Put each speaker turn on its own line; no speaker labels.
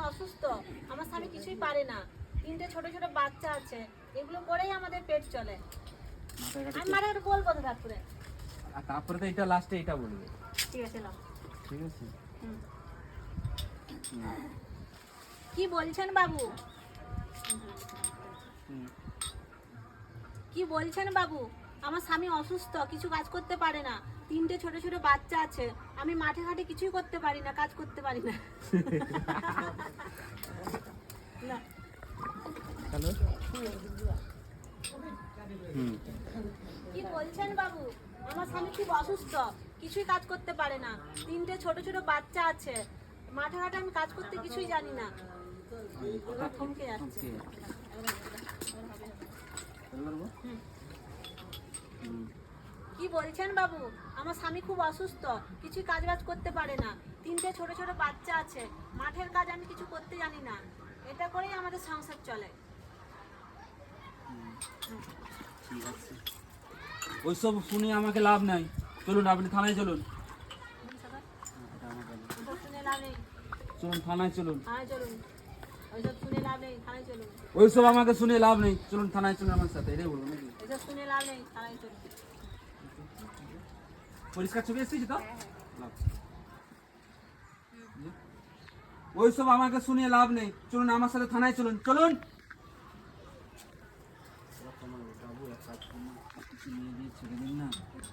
অসুস্থ, আমার স্বামী কিছুই পারে না, 3টে ছোট ছোট বাচ্চা আছে, এগুলো করেই আমাদের পেট চলে। আমি মাঠে বলবো তো তারপরে,
তারপরে তো এটা লাস্টে এটা বলবে।
ঠিক আছে নাও।
ঠিক আছে।
কি বলছেন বাবু? কি বলছেন বাবু? আমার স্বামী অসুস্থ, কিছু কাজ করতে পারে না, 3টে ছোট ছোট বাচ্চা আছে, আমি মাঠে ঘাটে কিছুই করতে পারি না, কাজ করতে পারি না। না।
হ্যালো।
কি বলছেন বাবু? আমার স্বামী খুব অসুস্থ, কিছুই কাজ করতে পারে না, 3টে ছোট ছোট বাচ্চা আছে, মাঠে ঘাটে আমি কাজ করতে কিছুই জানি না। এবার থমকে যাচ্ছে। কি বলছেন বাবু? আমার স্বামী খুব অসুস্থ, কিছু কাজ বাজ করতে পারে না, 3টে ছোট ছোট বাচ্চা আছে, মাঠের কাজ আমি কিছু করতে জানি না, এটা করেই আমাদের সংসার চলে।
ঠিক আছে, ওইসব শুনে আমাকে লাভ নাই, চলুন আপনি থানায় চলুন।
শুনে লাভ নেই,
চলুন থানায় চলুন।
থানায় চলুন। ওইসব শুনে লাভ নেই, থানায় চলুন।
ওইসব আমাকে শুনে লাভ নেই, চলুন থানায় চলুন আমার সাথে, এটাই বলবো নাকি?
ওইসব শুনে লাভ নেই, থানায় চলুন।
পরিষ্কার ছবি এসেছি তো? ওইসব আমাকে শুনে লাভ নেই, চলুন আমার সাথে থানায় চলুন, চলুন।